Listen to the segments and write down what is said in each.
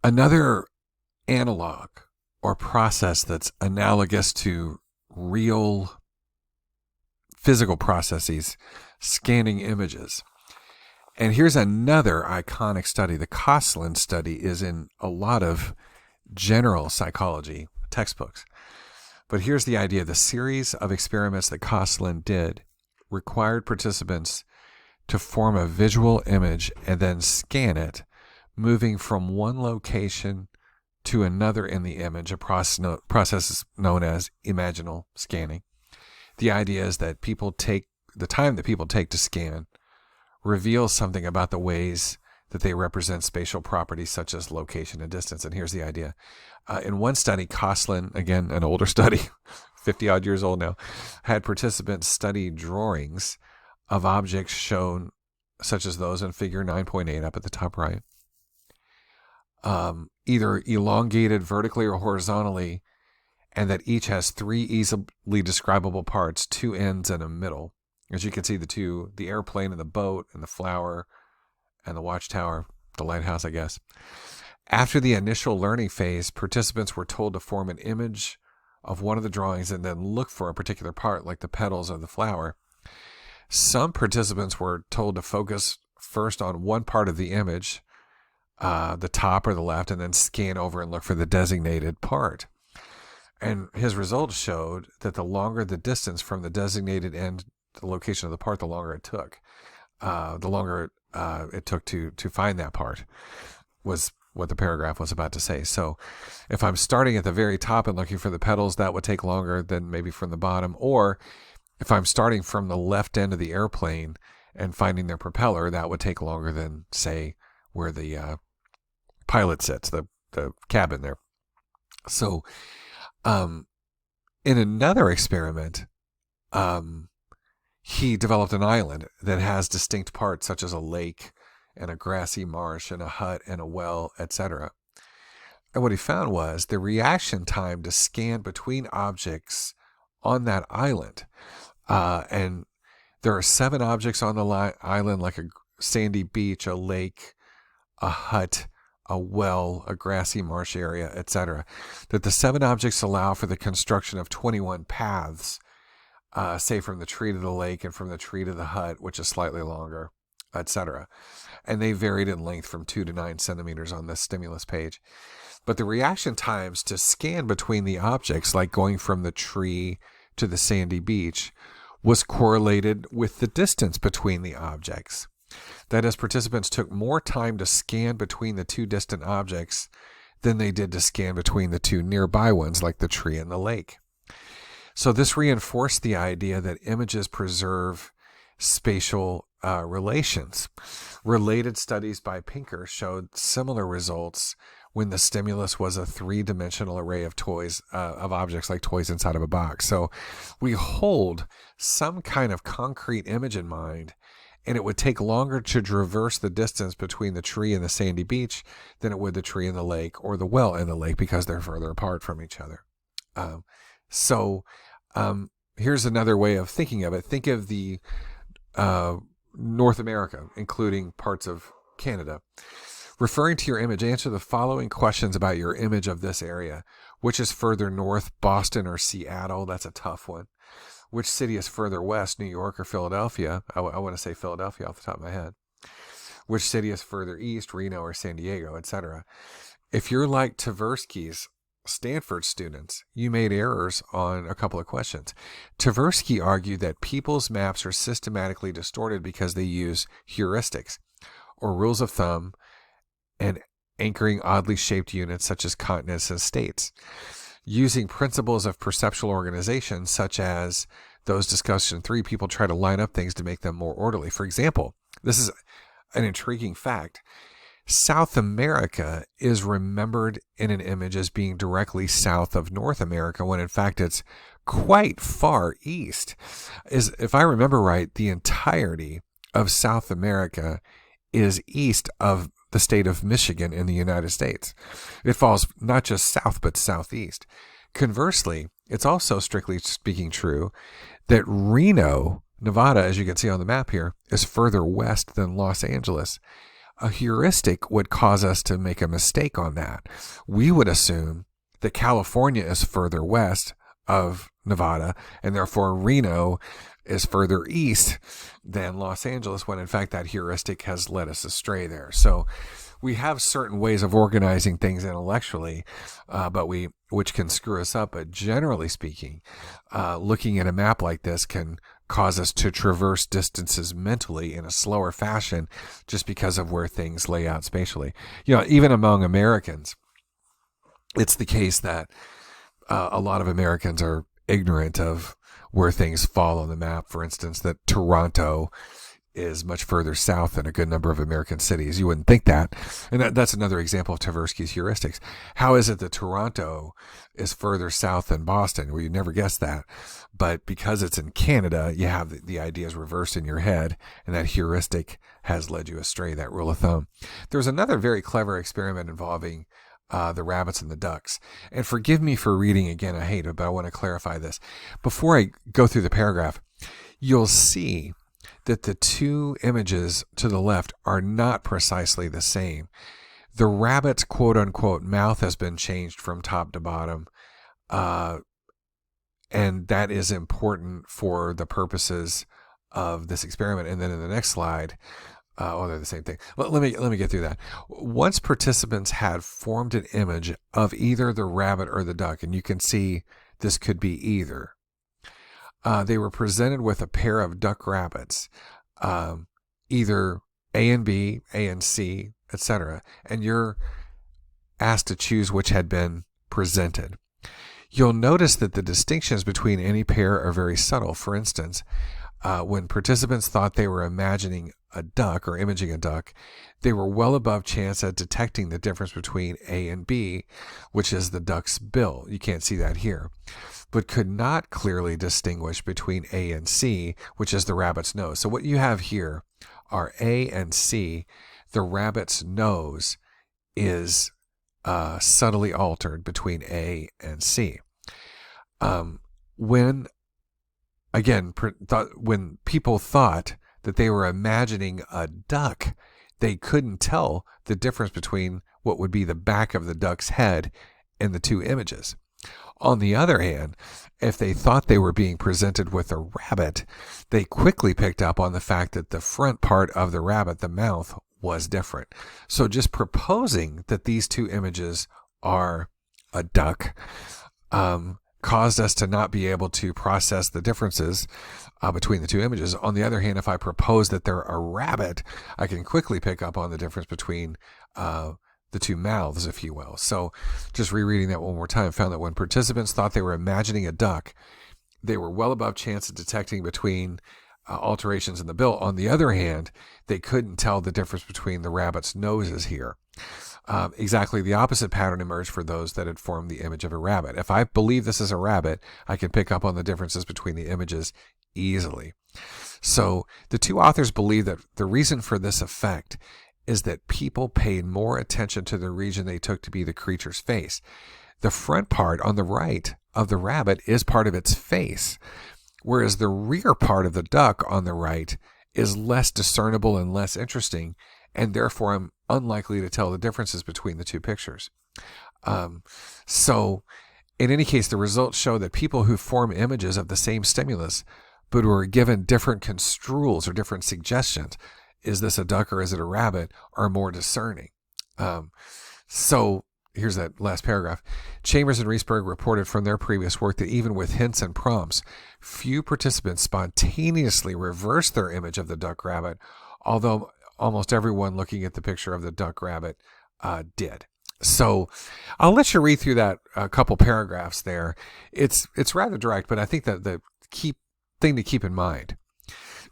Another analog or process that's analogous to real physical processes, scanning images. And here's another iconic study. The Koslin study is in a lot of general psychology textbooks. But here's the idea. The series of experiments that Koslin did required participants to form a visual image and then scan it, moving from one location to another in the image. A process is known as imaginal scanning. The idea is that the time that people take to scan reveals something about the ways that they represent spatial properties such as location and distance. And here's the idea. In one study, Koslin, again, an older study, 50 odd years old now, had participants study drawings of objects shown, such as those in figure 9.8 up at the top right, either elongated vertically or horizontally, and that each has three easily describable parts, two ends and a middle. As you can see, the airplane and the boat and the flower and the watchtower, the lighthouse, I guess. After the initial learning phase, participants were told to form an image of one of the drawings and then look for a particular part, like the petals of the flower. Some participants were told to focus first on one part of the image, the top or the left, and then scan over and look for the designated part. And his results showed that the longer the distance from the designated end, the location of the part, the longer it took. The longer it took to find that part was what the paragraph was about to say. So if I'm starting at the very top and looking for the petals, that would take longer than maybe from the bottom. Or if I'm starting from the left end of the airplane and finding their propeller, that would take longer than, say, where the pilot sits, the cabin there. So in another experiment, he developed an island that has distinct parts such as a lake and a grassy marsh and a hut and a well, etc. And what he found was the reaction time to scan between objects on that island. And there are 7 objects on the island, like a sandy beach, a lake, a hut, a well, a grassy marsh area, etc. That the 7 objects allow for the construction of 21 paths, say from the tree to the lake and from the tree to the hut, which is slightly longer, etc. And they varied in length from 2 to 9 centimeters on this stimulus page. But the reaction times to scan between the objects, like going from the tree to the sandy beach, was correlated with the distance between the objects. That is, participants took more time to scan between the 2 distant objects than they did to scan between the 2 nearby ones, like the tree and the lake. So this reinforced the idea that images preserve spatial relations. Related studies by Pinker showed similar results when the stimulus was a 3-dimensional array of toys, of objects like toys inside of a box. So we hold some kind of concrete image in mind, and it would take longer to traverse the distance between the tree and the sandy beach than it would the tree and the lake or the well and the lake, because they're further apart from each other. Here's another way of thinking of it. Think of the North America, including parts of Canada. Referring to your image, answer the following questions about your image of this area. Which is further north, Boston or Seattle? That's a tough one. Which city is further west, New York or Philadelphia? I want to say Philadelphia off the top of my head. Which city is further east, Reno or San Diego, etc. If you're like Tversky's Stanford students, you made errors on a couple of questions. Tversky argued that people's maps are systematically distorted because they use heuristics, or rules of thumb, and anchoring oddly shaped units such as continents and states. Using principles of perceptual organization, such as those discussed in 3, people try to line up things to make them more orderly. For example, this is an intriguing fact. South America is remembered in an image as being directly south of North America, when in fact it's quite far east. If I remember right, the entirety of South America is east of the state of Michigan in the United States. It falls not just south, but southeast. Conversely, it's also strictly speaking true that Reno, Nevada, as you can see on the map here, is further west than Los Angeles. a heuristic would cause us to make a mistake on that. We would assume that California is further west of Nevada, and therefore Reno is further east than Los Angeles, when in fact that heuristic has led us astray there. So we have certain ways of organizing things intellectually, which can screw us up. But generally speaking, looking at a map like this can cause us to traverse distances mentally in a slower fashion, just because of where things lay out spatially. Even among Americans, it's the case that a lot of Americans are ignorant of where things fall on the map. For instance, that Toronto is much further south than a good number of American cities. You wouldn't think that. And that's another example of Tversky's heuristics. How is it that Toronto is further south than Boston? Well, you'd never guess that. But because it's in Canada, you have the ideas reversed in your head, and that heuristic has led you astray, that rule of thumb. There's another very clever experiment involving the rabbits and the ducks. And forgive me for reading again, I hate it, but I want to clarify this. Before I go through the paragraph, you'll see that the two images to the left are not precisely the same. The rabbit's quote-unquote mouth has been changed from top to bottom, and that is important for the purposes of this experiment. And then in the next slide, they're the same thing. Let me get through that. Once participants had formed an image of either the rabbit or the duck, and you can see this could be either, they were presented with a pair of duck rabbits, either A and B, A and C, etc., and you're asked to choose which had been presented. You'll notice that the distinctions between any pair are very subtle. For instance, when participants thought they were imagining a duck or imaging a duck, they were well above chance at detecting the difference between A and B, which is the duck's bill. You can't see that here, but could not clearly distinguish between A and C, which is the rabbit's nose. So what you have here are A and C. The rabbit's nose is subtly altered between A and C. When people thought that they were imagining a duck, they couldn't tell the difference between what would be the back of the duck's head and the two images. On the other hand, if they thought they were being presented with a rabbit, they quickly picked up on the fact that the front part of the rabbit, the mouth, was different. So just proposing that these two images are a duck caused us to not be able to process the differences between the two images. On the other hand, if I propose that they're a rabbit, I can quickly pick up on the difference between the two mouths, if you will. So just rereading that one more time, found that when participants thought they were imagining a duck, they were well above chance of detecting between alterations in the bill. On the other hand, they couldn't tell the difference between the rabbit's noses here. Exactly the opposite pattern emerged for those that had formed the image of a rabbit. If I believe this is a rabbit, I can pick up on the differences between the images easily. So the two authors believe that the reason for this effect is that people paid more attention to the region they took to be the creature's face. The front part on the right of the rabbit is part of its face, whereas the rear part of the duck on the right is less discernible and less interesting, and therefore I'm unlikely to tell the differences between the two pictures. So in any case, the results show that people who form images of the same stimulus but were given different construals or different suggestions, is this a duck or is it a rabbit, are more discerning. So here's that last paragraph. Chambers and Reesberg reported from their previous work that even with hints and prompts, few participants spontaneously reversed their image of the duck rabbit, although almost everyone looking at the picture of the duck rabbit did. So I'll let you read through that a couple paragraphs there. It's rather direct, but I think that the key thing to keep in mind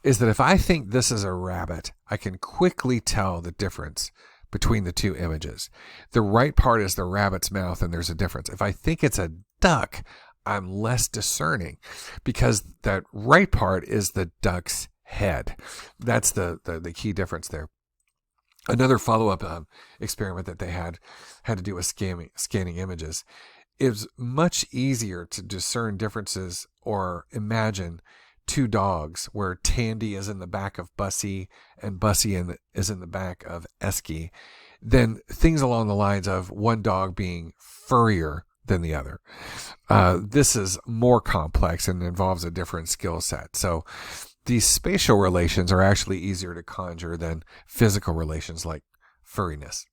is that if I think this is a rabbit, I can quickly tell the difference between the two images. The right part is the rabbit's mouth, and there's a difference. If I think it's a duck, I'm less discerning because that right part is the duck's head. That's the key difference there. Another follow-up experiment that they had to do with scanning images. It was much easier to discern differences or imagine two dogs where Tandy is in the back of Bussy and Bussy is in the back of Esky, then things along the lines of one dog being furrier than the other. This is more complex and involves a different skill set. So these spatial relations are actually easier to conjure than physical relations like furriness.